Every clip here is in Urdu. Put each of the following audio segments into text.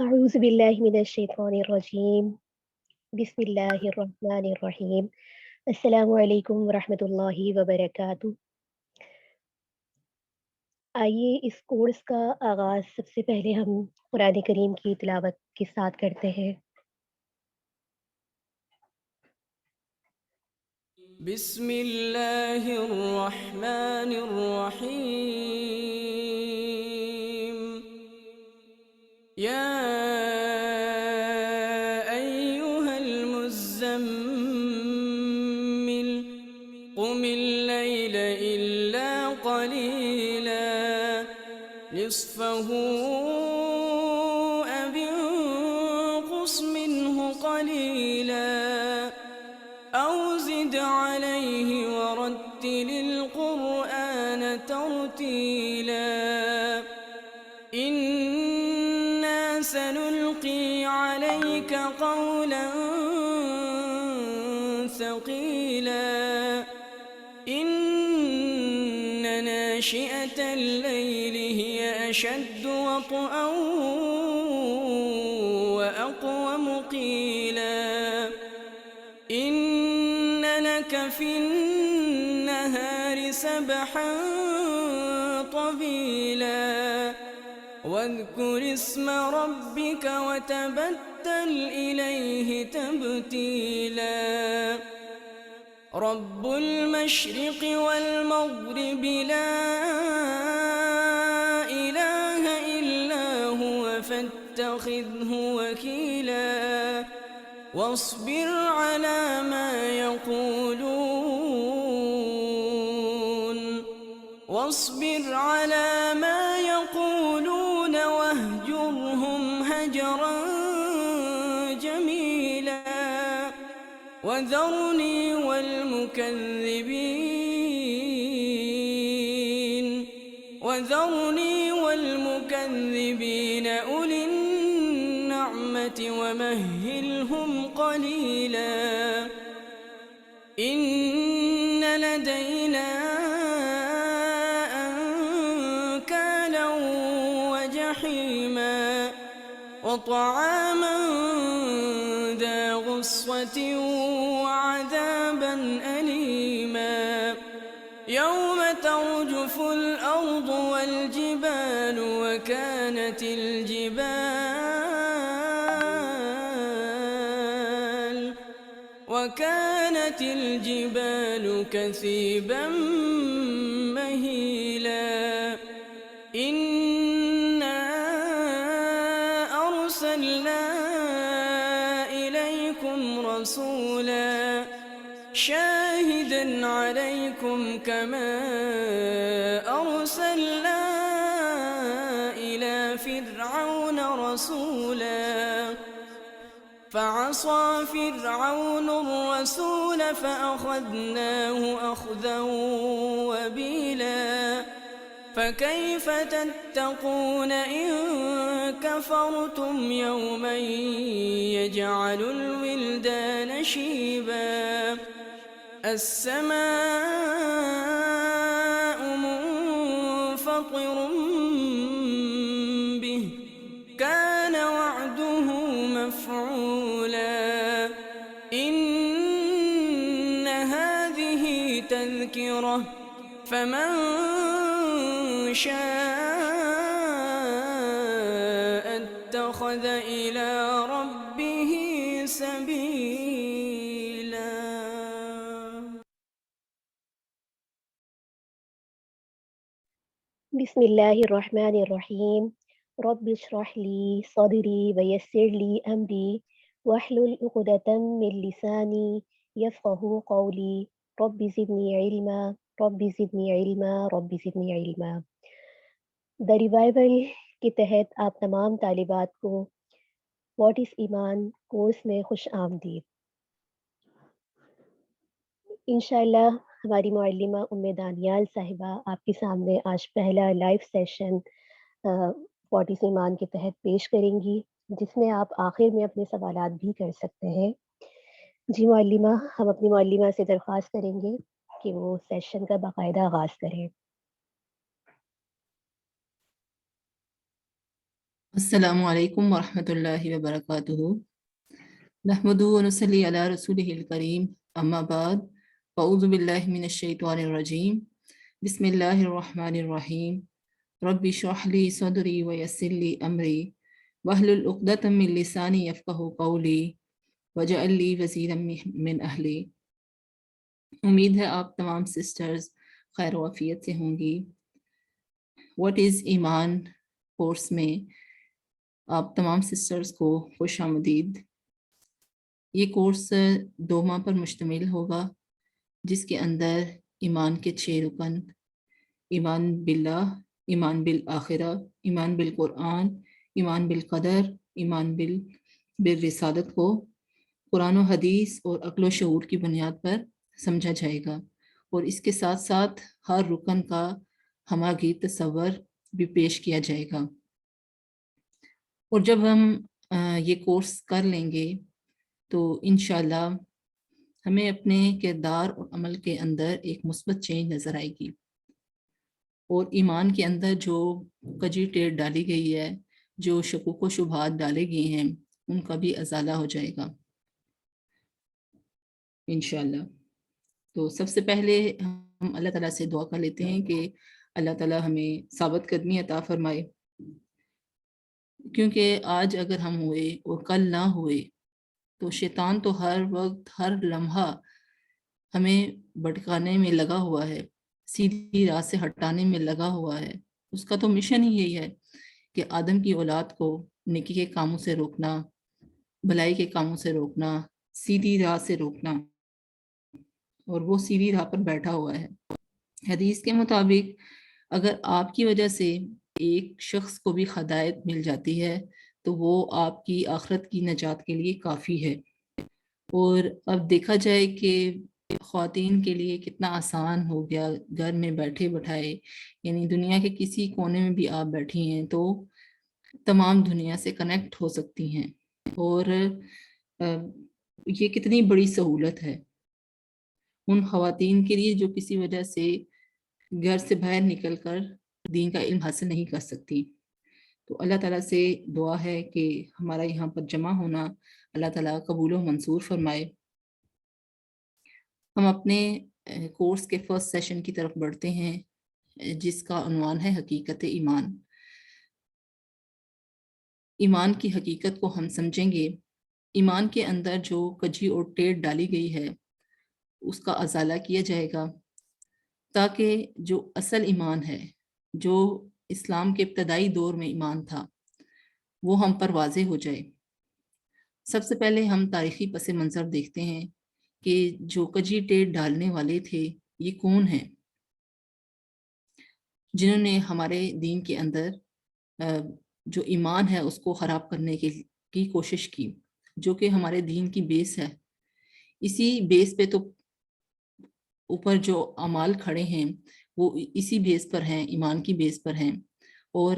أعوذ بالله من الشيطان الرجيم بسم الله الرحمن الرحيم السلام علیکم ورحمۃ اللہ وبرکاتہ. آئیے اس کورس کا آغاز سب سے پہلے ہم قرآن کریم کی تلاوت کے ساتھ کرتے ہیں. بسم اللہ الرحمن الرحیم. یا ایہا المزمل قم اللیل الا قلیلا نصفہ او انقص منہ قلیلا أو زد عليه ورتل القرآن ترتيلا إنا سنلقي عليك قولا ثقيلا إن ناشئة الليل هي أشد وطئا وأقوم قيلا إن لك في النهار سبحا طويلا واذكر اسم ربك وتبتل إليه تبتيلا رب المشرق والمغرب لا إله إلا هو فاتخذه وكيلا واصبر على ما يقولون واهجرهم هجرا جميلا وذرني والمكذبين أولي النعمة ومهلهم قليلا إن لدينا أنكالا وجحيما وطعاما ذا غصة وعذابا أليما يوم ترجف الأرض والجبال وكانت الجبال كثيبا مهيلا إنا أرسلنا إليكم رسولا شاهدا عليكم كما أرسلنا إلى فرعون رسولا فعصى فرعون الرسول فأخذناه أخذا وبيلا فكيف تتقون إن كفرتم يوما يجعل الولدان شيبا السماء منفطر به كان وعده مفعولا إن هذه تذكرة فمن شاء اتخذ إلى ربه سبيلا. بسم اللہ الرحمن الرحیم رب اشرح لی صدری ویسر لی امری واحلل عقدۃ من لسانی یفقہوا قولی رب زدنی علما رب زدنی علما رب زدنی علما. دا ریوائول کے تحت آپ تمام طالبات کو واٹ از ایمان کورس میں خوش آمدید. انشاءاللہ ہماری معلمہ دانیال صاحبہ آپ کے سامنے آج پہلا لائیو سیشن واٹ از ایمان کے تحت پیش کریں گی، جس میں آپ آخر میں اپنے سوالات بھی کر سکتے ہیں. جی معلمہ، ہم اپنی معلمہ سے درخواست کریں گے کہ وہ سیشن کا باقاعدہ آغاز کریں. السلام علیکم ورحمۃ اللہ وبرکاتہ۔ نحمدہ ونصلی علی رسولہ الکریم، اما بعد، فاعوذ باللہ من الشیطان الرجیم، بسم اللہ الرحمن الرحیم۔ رب اشرح لی صدری ویسر لی امری واحلل عقدۃ من لسانی یفقہوا قولی واجعل لی وزیرا من اہلی۔ امید ہے آپ تمام سسٹرز خیر و عافیت سے ہوں گی۔ واٹ از ایمان کورس میں آپ تمام سسٹرز کو خوش آمدید۔ یہ کورس 2 ماہ پر مشتمل ہوگا، جس کے اندر ایمان کے 6 رکن، ایمان باللہ، ایمان بالآخرہ، ایمان بالقرآن، ایمان بالقدر، ایمان بالرسالت کو قرآن و حدیث اور عقل و شعور کی بنیاد پر سمجھا جائے گا، اور اس کے ساتھ ساتھ ہر رکن کا ہماگیر تصور بھی پیش کیا جائے گا۔ اور جب ہم یہ کورس کر لیں گے تو انشاءاللہ ہمیں اپنے کردار اور عمل کے اندر ایک مثبت چینج نظر آئے گی، اور ایمان کے اندر جو کجی ٹیڑھ ڈالی گئی ہے، جو شکوک و شبہات ڈالے گئے ہیں، ان کا بھی ازالہ ہو جائے گا انشاءاللہ۔ تو سب سے پہلے ہم اللہ تعالیٰ سے دعا کر لیتے ہیں کہ اللہ تعالیٰ ہمیں ثابت قدمی عطا فرمائے، کیونکہ آج اگر ہم ہوئے اور کل نہ ہوئے تو شیطان تو ہر وقت ہر لمحہ ہمیں بھٹکانے میں لگا ہوا ہے، سیدھی راہ سے ہٹانے میں لگا ہوا ہے۔ اس کا تو مشن ہی یہی ہے کہ آدم کی اولاد کو نیکی کے کاموں سے روکنا، بھلائی کے کاموں سے روکنا، سیدھی راہ سے روکنا، اور وہ سیدھی راہ پر بیٹھا ہوا ہے۔ حدیث کے مطابق اگر آپ کی وجہ سے ایک شخص کو بھی ہدایت مل جاتی ہے تو وہ آپ کی آخرت کی نجات کے لیے کافی ہے۔ اور اب دیکھا جائے کہ خواتین کے لیے کتنا آسان ہو گیا، گھر میں بیٹھے بٹھائے، یعنی دنیا کے کسی کونے میں بھی آپ بیٹھی ہیں تو تمام دنیا سے کنیکٹ ہو سکتی ہیں، اور یہ کتنی بڑی سہولت ہے ان خواتین کے لیے جو کسی وجہ سے گھر سے باہر نکل کر دین کا علم حاصل نہیں کر سکتی۔ تو اللہ تعالیٰ سے دعا ہے کہ ہمارا یہاں پر جمع ہونا اللہ تعالیٰ قبول و منظور فرمائے۔ ہم اپنے کورس کے فرسٹ سیشن کی طرف بڑھتے ہیں، جس کا عنوان ہے حقیقت ایمان۔ ایمان کی حقیقت کو ہم سمجھیں گے۔ ایمان کے اندر جو کجی اور ٹیڑھ ڈالی گئی ہے اس کا ازالہ کیا جائے گا، تاکہ جو اصل ایمان ہے، جو اسلام کے ابتدائی دور میں ایمان تھا، وہ ہم پر واضح ہو جائے۔ سب سے پہلے ہم تاریخی پس منظر دیکھتے ہیں کہ جو کجی ٹیڑھ ڈالنے والے تھے یہ کون ہیں، جنہوں نے ہمارے دین کے اندر جو ایمان ہے اس کو خراب کرنے کی کوشش کی، جو کہ ہمارے دین کی بیس ہے۔ اسی بیس پہ تو اوپر جو اعمال کھڑے ہیں وہ اسی بیس پر ہیں، ایمان کی بیس پر ہیں، اور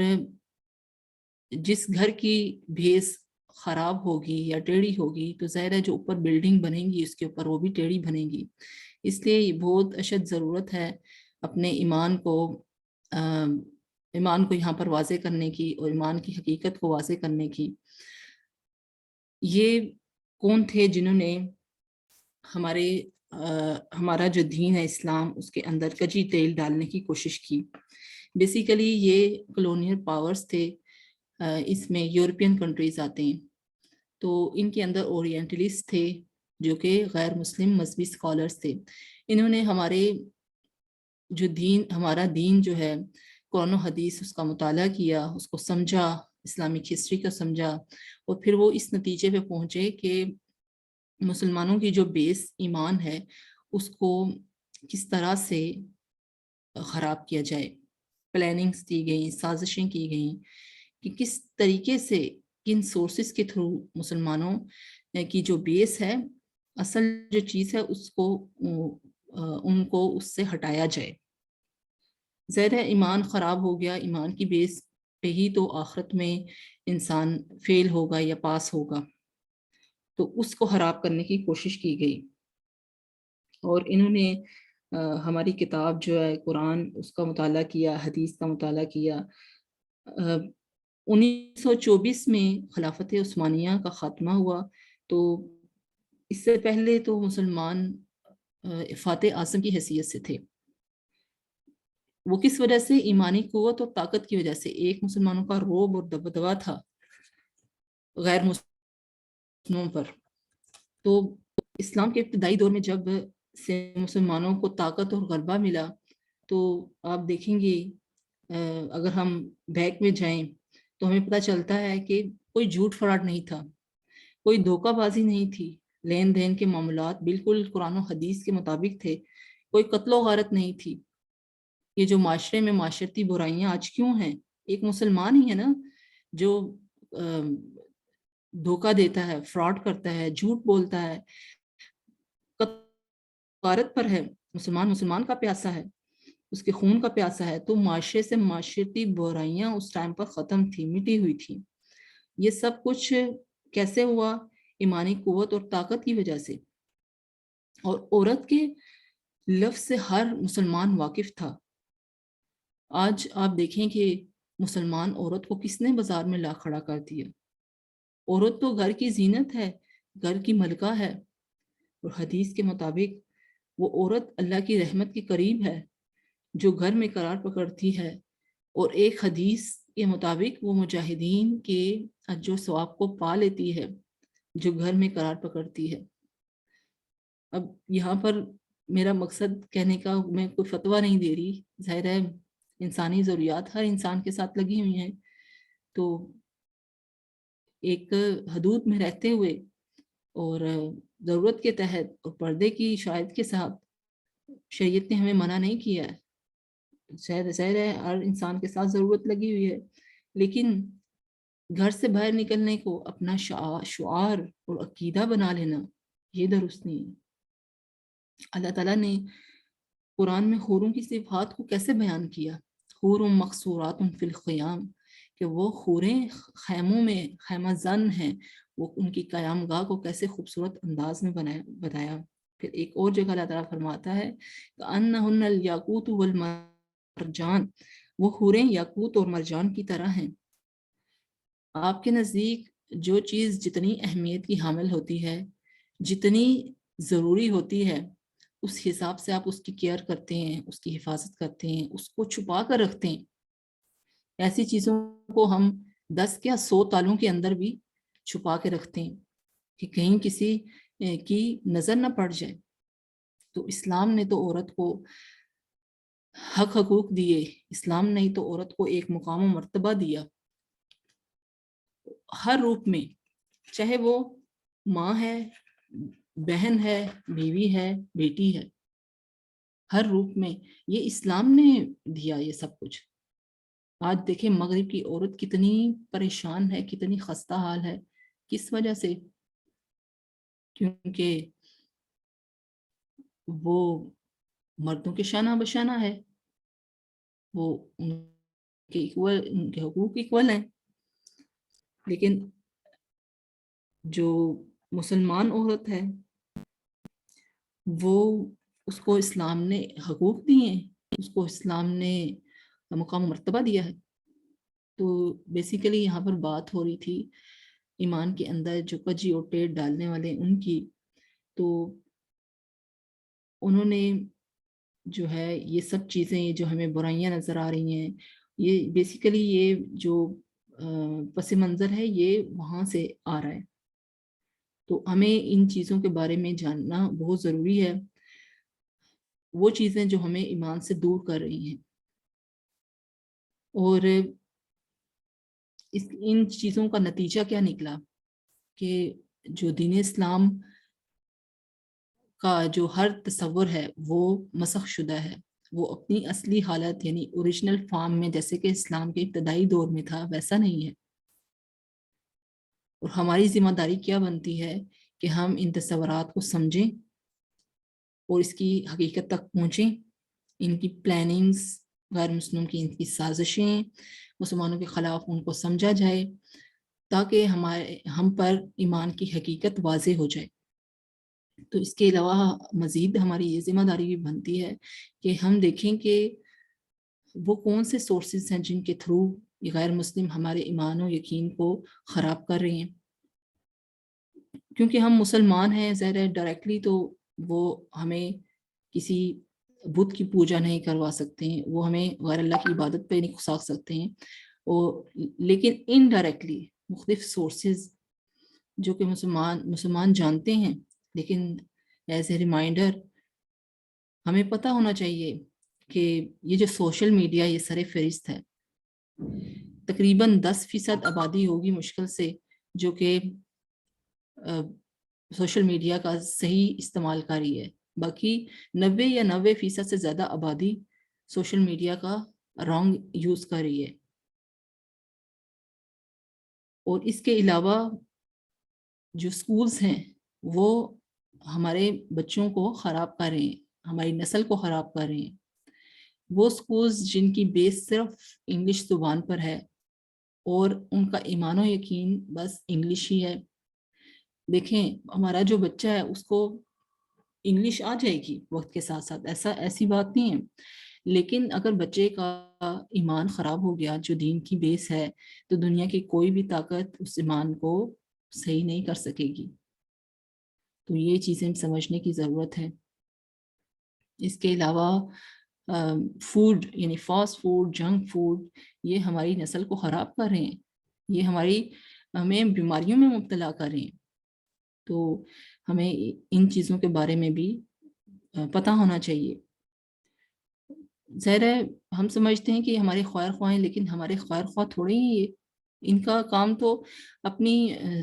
جس گھر کی بیس خراب ہوگی یا ٹیڑھی ہوگی تو ظاہر ہے جو اوپر بلڈنگ بنے گی اس کے اوپر وہ بھی ٹیڑھی بنے گی۔ اس لیے یہ بہت اشد ضرورت ہے اپنے ایمان کو یہاں پر واضح کرنے کی، اور ایمان کی حقیقت کو واضح کرنے کی۔ یہ کون تھے جنہوں نے ہمارا جو دین ہے اسلام، اس کے اندر کجی تیل ڈالنے کی کوشش کی؟ بیسیکلی یہ کلونیل پاورز تھے، اس میں یورپین کنٹریز آتے ہیں، تو ان کے اندر اورینٹلسٹ تھے جو کہ غیر مسلم مذہبی اسکالرز تھے۔ انہوں نے ہمارا دین جو ہے قرآن و حدیث اس کا مطالعہ کیا، اس کو سمجھا، اسلامک ہسٹری کا سمجھا، اور پھر وہ اس نتیجے پہ پہنچے کہ مسلمانوں کی جو بیس ایمان ہے اس کو کس طرح سے خراب کیا جائے۔ پلاننگز کی گئیں، سازشیں کی گئیں کہ کس طریقے سے، کن سورسز کے تھرو مسلمانوں کی جو بیس ہے، اصل جو چیز ہے، ان کو اس سے ہٹایا جائے۔ ظاہر ہے ایمان خراب ہو گیا، ایمان کی بیس پہ ہی تو آخرت میں انسان فیل ہوگا یا پاس ہوگا، تو اس کو خراب کرنے کی کوشش کی گئی۔ اور انہوں نے ہماری کتاب جو ہے قرآن، اس کا مطالعہ کیا، حدیث کا مطالعہ کیا، 1924 میں خلافت عثمانیہ کا خاتمہ ہوا، تو اس سے پہلے تو مسلمان فاتح اعظم کی حیثیت سے تھے۔ وہ کس وجہ سے؟ ایمانی قوت اور طاقت کی وجہ سے۔ ایک مسلمانوں کا رعب اور دبدبا تھا غیر مسلموں پر۔ تو اسلام کے ابتدائی دور میں جب سے مسلمانوں کو طاقت اور غلبہ ملا، تو آپ دیکھیں گے اگر ہم بیک میں جائیں تو ہمیں پتہ چلتا ہے کہ کوئی جھوٹ فراڈ نہیں تھا، کوئی دھوکہ بازی نہیں تھی، لین دین کے معاملات بالکل قرآن و حدیث کے مطابق تھے، کوئی قتل و غارت نہیں تھی۔ یہ جو معاشرے میں معاشرتی برائیاں آج کیوں ہیں؟ ایک مسلمان ہی ہے نا جو دھوکہ دیتا ہے، فراڈ کرتا ہے، جھوٹ بولتا ہے، غارت پر ہے۔ مسلمان کا پیاسا ہے، اس کے خون کا پیاسا ہے۔ تو معاشرے سے معاشرتی برائیاں اس ٹائم پر ختم تھی، مٹی ہوئی تھی۔ یہ سب کچھ کیسے ہوا؟ ایمانی قوت اور طاقت کی وجہ سے۔ اور عورت کے لفظ سے ہر مسلمان واقف تھا۔ آج آپ دیکھیں کہ مسلمان عورت کو کس نے بازار میں لا کھڑا کر دیا؟ عورت تو گھر کی زینت ہے، گھر کی ملکہ ہے، اور حدیث کے مطابق وہ عورت اللہ کی رحمت کے قریب ہے جو گھر میں قرار پکڑتی ہے، اور ایک حدیث کے مطابق وہ مجاہدین کے اجر و ثواب کو پا لیتی ہے جو گھر میں قرار پکڑتی ہے۔ اب یہاں پر میرا مقصد کہنے کا، میں کوئی فتویٰ نہیں دے رہی، ظاہر ہے انسانی ضروریات ہر انسان کے ساتھ لگی ہوئی ہیں، تو ایک حدود میں رہتے ہوئے اور ضرورت کے تحت اور پردے کی شاید کے ساتھ شریعت نے ہمیں منع نہیں کیا ہے۔ شاید ظاہر ہے ہر انسان کے ساتھ ضرورت لگی ہوئی ہے، لیکن گھر سے باہر نکلنے کو اپنا شعار اور عقیدہ بنا لینا یہ درست نہیں ہے۔ اللہ تعالیٰ نے قرآن میں حوروں کی صفات کو کیسے بیان کیا؟ حور مقصورات فی الخیام، کہ وہ حوریں خیموں میں خیمہ زن ہیں، وہ ان کی قیام گاہ کو کیسے خوبصورت انداز میں بتایا۔ پھر ایک اور جگہ اللہ تعالیٰ فرماتا ہے کأنہن الیاقوت والمرجان، وہ حوریں یاقوت اور مرجان کی طرح ہیں۔ آپ کے نزدیک جو چیز جتنی اہمیت کی حامل ہوتی ہے، جتنی ضروری ہوتی ہے، اس حساب سے آپ اس کی کیئر کرتے ہیں، اس کی حفاظت کرتے ہیں، اس کو چھپا کر رکھتے ہیں۔ ایسی چیزوں کو ہم 10 یا 100 تالوں کے اندر بھی چھپا کے رکھتے ہیں کہ کہیں کسی کی نظر نہ پڑ جائے۔ تو اسلام نے تو عورت کو حق حقوق دیے، اسلام نے تو عورت کو ایک مقام و مرتبہ دیا ہر روپ میں، چاہے وہ ماں ہے، بہن ہے، بیوی ہے، بیٹی ہے، ہر روپ میں یہ اسلام نے دیا یہ سب کچھ۔ آج دیکھیں مغرب کی عورت کتنی پریشان ہے، کتنی خستہ حال ہے، کس وجہ سے؟ کیونکہ وہ مردوں کے شانہ بشانہ ہے، وہ ان کے حقوق ایکول ہیں، لیکن جو مسلمان عورت ہے وہ اس کو اسلام نے حقوق دیے ہیں، اس کو اسلام نے مقام مرتبہ دیا ہے۔ تو بیسیکلی یہاں پر بات ہو رہی تھی ایمان کے اندر جو کجی اور ٹیڑھ ڈالنے والے ان کی، تو انہوں نے جو ہے یہ سب چیزیں جو ہمیں برائیاں نظر آ رہی ہیں، یہ بیسیکلی یہ جو پس منظر ہے یہ وہاں سے آ رہا ہے۔ تو ہمیں ان چیزوں کے بارے میں جاننا بہت ضروری ہے، وہ چیزیں جو ہمیں ایمان سے دور کر رہی ہیں۔ اور ان چیزوں کا نتیجہ کیا نکلا کہ جو دین اسلام کا جو ہر تصور ہے وہ مسخ شدہ ہے، وہ اپنی اصلی حالت یعنی اوریجنل فارم میں جیسے کہ اسلام کے ابتدائی دور میں تھا ویسا نہیں ہے۔ اور ہماری ذمہ داری کیا بنتی ہے کہ ہم ان تصورات کو سمجھیں اور اس کی حقیقت تک پہنچیں، ان کی پلاننگز، غیر مسلموں کی ان کی سازشیں، مسلمانوں کے خلاف ان کو سمجھا جائے تاکہ ہم پر ایمان کی حقیقت واضح ہو جائے۔ تو اس کے علاوہ مزید ہماری یہ ذمہ داری بھی بنتی ہے کہ ہم دیکھیں کہ وہ کون سے سورسز ہیں جن کے تھرو یہ غیر مسلم ہمارے ایمان و یقین کو خراب کر رہے ہیں، کیونکہ ہم مسلمان ہیں، ظاہر ہے ڈائریکٹلی تو وہ ہمیں کسی بت کی پوجا نہیں کروا سکتے ہیں، وہ ہمیں غیر اللہ کی عبادت پہ نہیں اکسا سکتے ہیں، لیکن انڈائریکٹلی مختلف سورسز جو کہ مسلمان جانتے ہیں، لیکن ایز اے ریمائنڈر ہمیں پتہ ہونا چاہیے کہ یہ جو سوشل میڈیا یہ سر فہرست ہے، تقریباً 10% آبادی ہوگی مشکل سے جو کہ سوشل میڈیا کا صحیح استعمال کاری ہے، باقی 90% سے زیادہ آبادی سوشل میڈیا کا رانگ یوز کر رہی ہے۔ اور اس کے علاوہ جو سکولز ہیں وہ ہمارے بچوں کو خراب کر رہے ہیں، ہماری نسل کو خراب کر رہے ہیں۔ وہ سکولز جن کی بیس صرف انگلش زبان پر ہے اور ان کا ایمان و یقین بس انگلش ہی ہے، دیکھیں ہمارا جو بچہ ہے اس کو انگلش آ جائے گی وقت کے ساتھ ساتھ، ایسی بات نہیں ہے، لیکن اگر بچے کا ایمان خراب ہو گیا جو دین کی بیس ہے تو دنیا کی کوئی بھی طاقت اس ایمان کو صحیح نہیں کر سکے گی۔ تو یہ چیزیں سمجھنے کی ضرورت ہے۔ اس کے علاوہ فوڈ یعنی فاسٹ فوڈ، جنک فوڈ، یہ ہماری نسل کو خراب کر رہے ہیں، یہ ہمیں بیماریوں میں مبتلا کر رہے ہیں۔ تو ہمیں ان چیزوں کے بارے میں بھی پتہ ہونا چاہیے۔ ظاہر ہے ہم سمجھتے ہیں کہ ہمارے خیر خواہ ہیں، لیکن ہمارے خیر خواہ تھوڑے ہی یہ، ان کا کام تو اپنی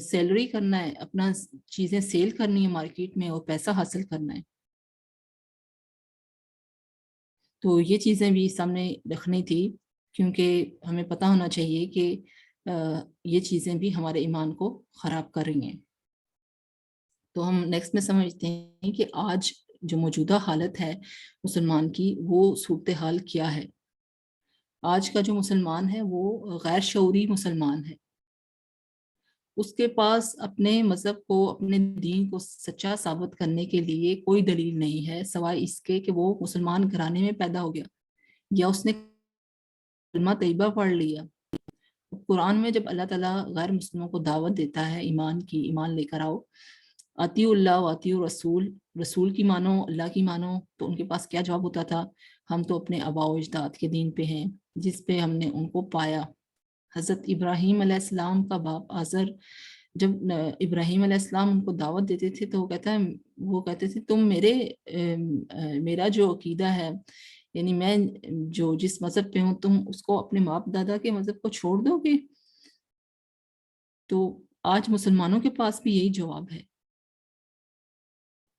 سیلری کرنا ہے، اپنا چیزیں سیل کرنی ہے مارکیٹ میں اور پیسہ حاصل کرنا ہے۔ تو یہ چیزیں بھی سامنے رکھنی تھی، کیونکہ ہمیں پتہ ہونا چاہیے کہ یہ چیزیں بھی ہمارے ایمان کو خراب کر رہی ہیں۔ تو ہم نیکسٹ میں سمجھتے ہیں کہ آج جو موجودہ حالت ہے مسلمان کی، وہ صورتحال کیا ہے۔ آج کا جو مسلمان ہے وہ غیر شعوری مسلمان ہے، اس کے پاس اپنے مذہب کو، اپنے دین کو سچا ثابت کرنے کے لیے کوئی دلیل نہیں ہے سوائے اس کے کہ وہ مسلمان گھرانے میں پیدا ہو گیا یا اس نے کلمہ طیبہ پڑھ لیا۔ قرآن میں جب اللہ تعالیٰ غیر مسلموں کو دعوت دیتا ہے ایمان کی، ایمان لے کر آؤ، اطیعوا اللہ و اطیعوا الرسول، رسول کی مانو، اللہ کی مانو، تو ان کے پاس کیا جواب ہوتا تھا؟ ہم تو اپنے آباء و اجداد کے دین پہ ہیں جس پہ ہم نے ان کو پایا۔ حضرت ابراہیم علیہ السلام کا باپ آزر، جب ابراہیم علیہ السلام ان کو دعوت دیتے تھے تو وہ کہتے تھے تم میرا جو عقیدہ ہے، یعنی میں جو جس مذہب پہ ہوں، تم اس کو اپنے باپ دادا کے مذہب کو چھوڑ دو گے؟ تو آج مسلمانوں کے پاس بھی یہی جواب ہے،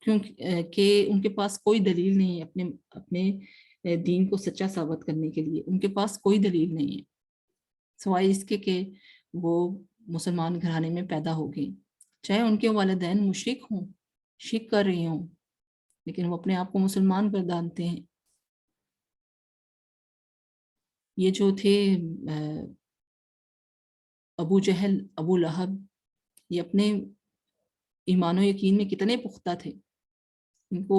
کیونکہ ان کے پاس کوئی دلیل نہیں ہے اپنے دین کو سچا ثابت کرنے کے لیے، ان کے پاس کوئی دلیل نہیں ہے سوائے اس کے کہ وہ مسلمان گھرانے میں پیدا ہو گئے، چاہے ان کے والدین مشرک ہوں، شرک کر رہے ہوں، لیکن وہ اپنے آپ کو مسلمان گردانتے ہیں۔ یہ جو تھے ابو جہل، ابو لہب، یہ اپنے ایمان و یقین میں کتنے پختہ تھے، ان کو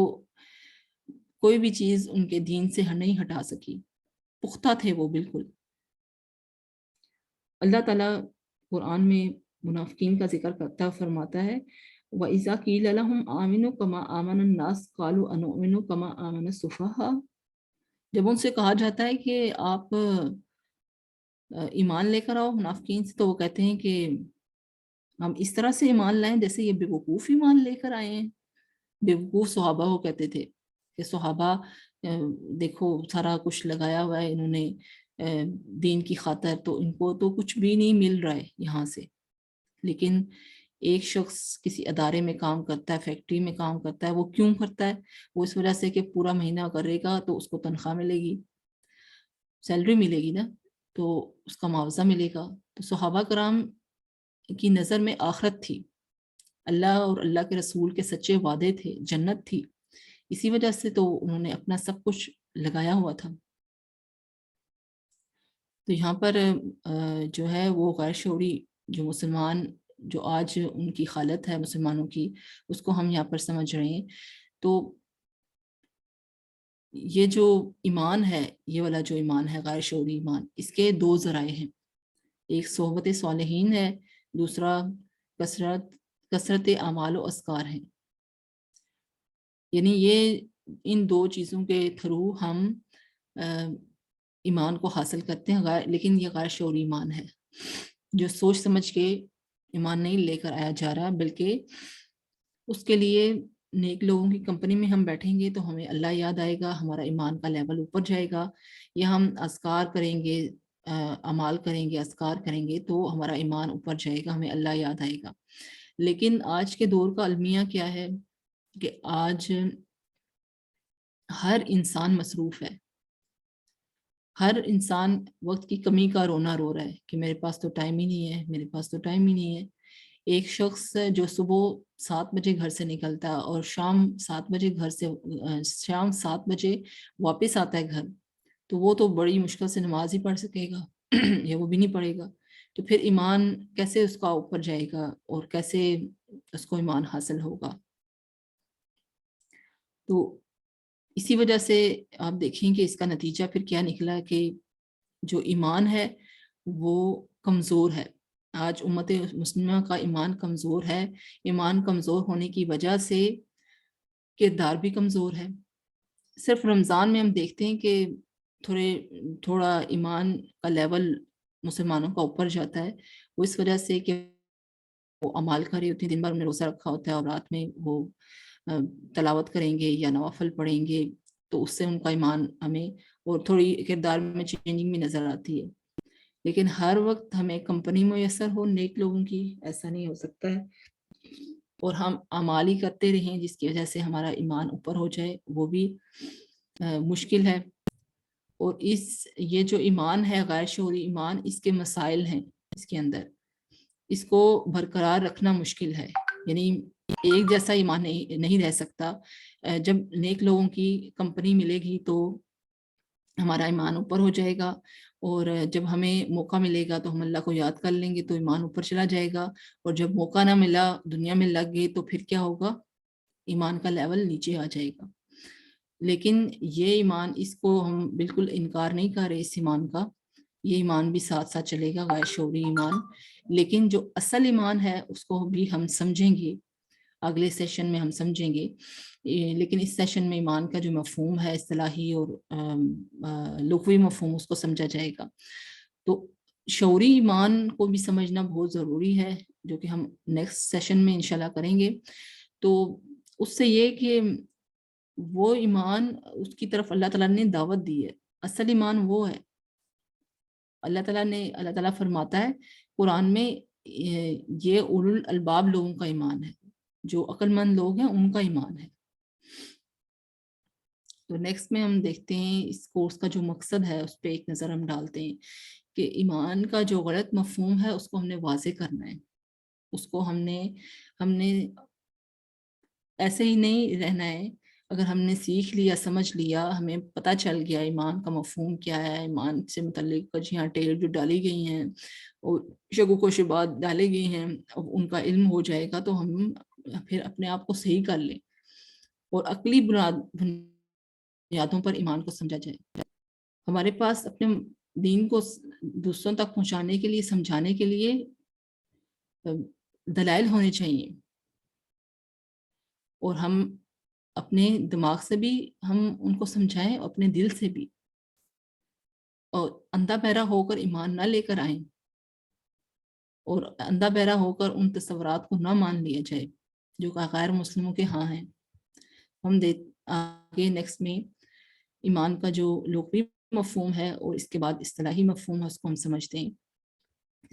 کوئی بھی چیز ان کے دین سے نہیں ہٹا سکی، پختہ تھے وہ بالکل۔ اللہ تعالیٰ قرآن میں منافقین کا ذکر کرتا فرماتا ہے وَإِذَا قِيلَ لَهُمْ آمِنُوا كَمَا آمَنَ النَّاسُ قَالُوا أَنُؤْمِنُ كَمَا آمَنَ السُّفَهَاءُ، جب ان سے کہا جاتا ہے کہ آپ ایمان لے کر آؤ منافقین سے، تو وہ کہتے ہیں کہ ہم اس طرح سے ایمان لائیں جیسے یہ بے وقوف ایمان لے کر آئے ہیں۔ بے وقوف صحابہ کو کہتے تھے کہ صحابہ دیکھو سارا کچھ لگایا ہوا ہے انہوں نے دین کی خاطر، تو ان کو تو کچھ بھی نہیں مل رہا ہے یہاں سے، لیکن ایک شخص کسی ادارے میں کام کرتا ہے، فیکٹری میں کام کرتا ہے، وہ کیوں کرتا ہے؟ وہ اس وجہ سے کہ پورا مہینہ کرے گا تو اس کو تنخواہ ملے گی، سیلری ملے گی نا، تو اس کا معاوضہ ملے گا۔ تو صحابہ کرام کی نظر میں آخرت تھی، اللہ اور اللہ کے رسول کے سچے وعدے تھے، جنت تھی، اسی وجہ سے تو انہوں نے اپنا سب کچھ لگایا ہوا تھا۔ تو یہاں پر جو ہے وہ غیر شعوری جو مسلمان، جو آج ان کی حالت ہے مسلمانوں کی، اس کو ہم یہاں پر سمجھ رہے ہیں۔ تو یہ جو ایمان ہے، یہ والا جو ایمان ہے غیر شعوری ایمان، اس کے دو ذرائع ہیں۔ ایک صحبت صالحین ہے، دوسرا کثرت اعمال و اذکار ہیں. یعنی یہ ان دو چیزوں کے تھرو ہم ایمان کو حاصل کرتے ہیں. لیکن یہ غیر شعوری ایمان ہے جو سوچ سمجھ کے ایمان نہیں لے کر آیا جا رہا، بلکہ اس کے لیے نیک لوگوں کی کمپنی میں ہم بیٹھیں گے تو ہمیں اللہ یاد آئے گا، ہمارا ایمان کا لیول اوپر جائے گا. یا ہم اذکار کریں گے، اعمال کریں گے، اذکار کریں گے تو ہمارا ایمان اوپر جائے گا، ہمیں اللہ یاد آئے گا. لیکن آج کے دور کا المیہ کیا ہے کہ آج ہر انسان مصروف ہے. ہر انسان وقت کی کمی کا رونا رو رہا ہے کہ میرے پاس تو ٹائم ہی نہیں ہے، میرے پاس تو ٹائم ہی نہیں ہے. ایک شخص جو صبح 7 بجے گھر سے نکلتا ہے اور شام 7 بجے واپس آتا ہے گھر، تو وہ تو بڑی مشکل سے نماز ہی پڑھ سکے گا یا وہ بھی نہیں پڑھے گا. تو پھر ایمان کیسے اس کا اوپر جائے گا اور کیسے اس کو ایمان حاصل ہوگا؟ تو اسی وجہ سے آپ دیکھیں کہ اس کا نتیجہ پھر کیا نکلا کہ جو ایمان ہے وہ کمزور ہے. آج امت مسلمہ کا ایمان کمزور ہے. ایمان کمزور ہونے کی وجہ سے کردار بھی کمزور ہے. صرف رمضان میں ہم دیکھتے ہیں کہ تھوڑا ایمان کا لیول مسلمانوں کا اوپر جاتا ہے. وہ اس وجہ سے کہ وہ اعمال کر رہی ہوتی ہیں، دن بھر انہوں نے روزہ رکھا ہوتا ہے اور رات میں وہ تلاوت کریں گے یا نوافل پڑھیں گے، تو اس سے ان کا ایمان ہمیں اور تھوڑی کردار میں چینجنگ بھی نظر آتی ہے. لیکن ہر وقت ہمیں کمپنی میسر ہو نیک لوگوں کی، ایسا نہیں ہو سکتا ہے. اور ہم اعمال ہی کرتے رہیں جس کی وجہ سے ہمارا ایمان اوپر ہو جائے، وہ بھی مشکل ہے. اور یہ جو ایمان ہے غیر شعوری ایمان، اس کے مسائل ہیں اس کے اندر، اس کو برقرار رکھنا مشکل ہے. یعنی ایک جیسا ایمان نہیں رہ سکتا. جب نیک لوگوں کی کمپنی ملے گی تو ہمارا ایمان اوپر ہو جائے گا، اور جب ہمیں موقع ملے گا تو ہم اللہ کو یاد کر لیں گے تو ایمان اوپر چلا جائے گا. اور جب موقع نہ ملا، دنیا میں لگ گئے، تو پھر کیا ہوگا؟ ایمان کا لیول نیچے آ جائے گا. لیکن یہ ایمان، اس کو ہم بالکل انکار نہیں کر رہے اس ایمان کا، یہ ایمان بھی ساتھ ساتھ چلے گا، غیر شعوری ایمان. لیکن جو اصل ایمان ہے اس کو بھی ہم سمجھیں گے، اگلے سیشن میں ہم سمجھیں گے. لیکن اس سیشن میں ایمان کا جو مفہوم ہے اصطلاحی اور لغوی مفہوم، اس کو سمجھا جائے گا. تو شعوری ایمان کو بھی سمجھنا بہت ضروری ہے، جو کہ ہم نیکسٹ سیشن میں انشاءاللہ کریں گے. تو اس سے یہ کہ وہ ایمان، اس کی طرف اللہ تعالیٰ نے دعوت دی ہے. اصل ایمان وہ ہے. اللہ تعالیٰ فرماتا ہے قرآن میں، یہ اولو الالباب لوگوں کا ایمان ہے، جو عقل مند لوگ ہیں ان کا ایمان ہے. تو نیکسٹ میں ہم دیکھتے ہیں اس کورس کا جو مقصد ہے اس پہ ایک نظر ہم ڈالتے ہیں کہ ایمان کا جو غلط مفہوم ہے اس کو ہم نے واضح کرنا ہے. اس کو ہم نے ایسے ہی نہیں رہنا ہے. اگر ہم نے سیکھ لیا، سمجھ لیا، ہمیں پتہ چل گیا ایمان کا مفہوم کیا ہے، ایمان سے متعلق یہاں ٹیل جو ڈالی گئی ہیں اور شکوک و شبہات ڈالے گئے ہیں، اب ان کا علم ہو جائے گا تو ہم پھر اپنے آپ کو صحیح کر لیں اور عقلی بنیادوں پر ایمان کو سمجھا جائے. ہمارے پاس اپنے دین کو دوسروں تک پہنچانے کے لیے، سمجھانے کے لیے دلائل ہونے چاہیے، اور ہم اپنے دماغ سے بھی ہم ان کو سمجھائیں، اپنے دل سے بھی، اور اندھا بہرا ہو کر ایمان نہ لے کر آئیں، اور اندھا بہرا ہو کر ان تصورات کو نہ مان لیا جائے جو کہ غیر مسلموں کے ہاں ہیں. ہم آگے نیکسٹ میں ایمان کا جو لغوی مفہوم ہے اور اس کے بعد اصطلاحی مفہوم ہے اس کو ہم سمجھتے ہیں.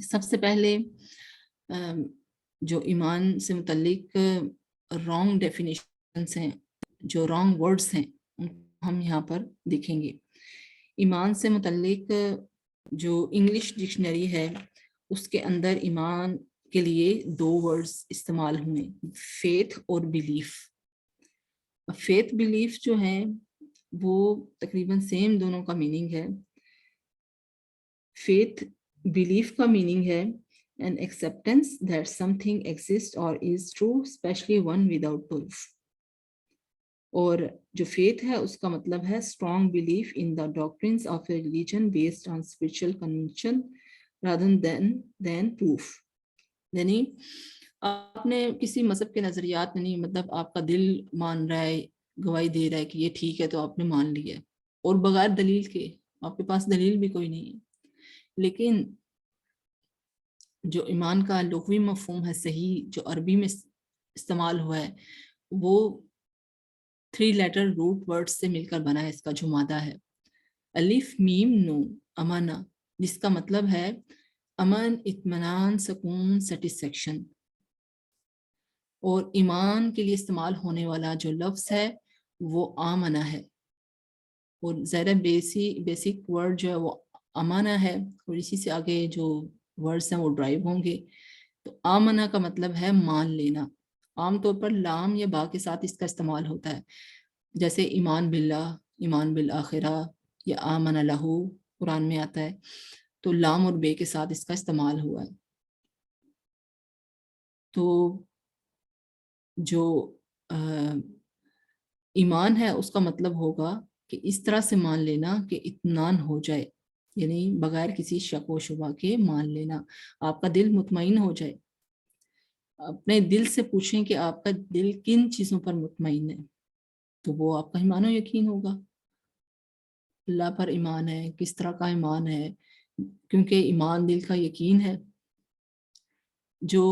سب سے پہلے جو ایمان سے متعلق رانگ ڈیفینیشنز ہیں، جو رانگ ورڈز ہیں، ہم یہاں پر دیکھیں گے. ایمان سے متعلق جو انگلش ڈکشنری ہے اس کے اندر ایمان کے لیے 2 ورڈز استعمال ہوئے، فیتھ اور بلیف. فیتھ بلیف جو ہیں وہ تقریباً سیم دونوں کا میننگ ہے. فیتھ بلیف کا میننگ ہے an acceptance that something exists or is true, especially one without proof. اور جو فیتھ ہے اس کا مطلب ہے strong belief in the doctrines of a religion based on spiritual conviction rather than proof. یعنی آپ نے کسی مذہب کے نظریات نہیں، مطلب آپ کا دل مان رہا ہے، گواہی دے رہا ہے کہ یہ ٹھیک ہے تو آپ نے مان لیا، اور بغیر دلیل کے، آپ کے پاس دلیل بھی کوئی نہیں ہے۔ لیکن جو ایمان کا لغوی مفہوم ہے صحیح، جو عربی میں استعمال ہوا ہے، وہ 3 لیٹر روٹ ورڈ سے مل کر بنا ہے۔ اس کا جو مادہ ہے الف میم نون، امانا، جس کا مطلب ہے امن، اطمینان، سکون، سیٹسفیکشن۔ اور ایمان کے لیے استعمال ہونے والا جو لفظ ہے وہ آمنہ ہے، اور زیادہ بیسک ورڈ جو ہے وہ امانہ ہے، اور اسی سے آگے جو ورڈز ہیں وہ ڈرائیو ہوں گے۔ تو آمنہ کا مطلب ہے مان لینا۔ عام طور پر لام یا با کے ساتھ اس کا استعمال ہوتا ہے، جیسے ایمان باللہ، ایمان بالآخرہ، یا آمن لہو قرآن میں آتا ہے، تو لام اور بے کے ساتھ اس کا استعمال ہوا ہے۔ تو جو ایمان ہے اس کا مطلب ہوگا کہ اس طرح سے مان لینا کہ اطمینان ہو جائے، یعنی بغیر کسی شک و شبہ کے مان لینا، آپ کا دل مطمئن ہو جائے۔ اپنے دل سے پوچھیں کہ آپ کا دل کن چیزوں پر مطمئن ہے، تو وہ آپ کا ایمان و یقین ہوگا۔ اللہ پر ایمان ہے، کس طرح کا ایمان ہے، کیونکہ ایمان دل کا یقین ہے۔ جو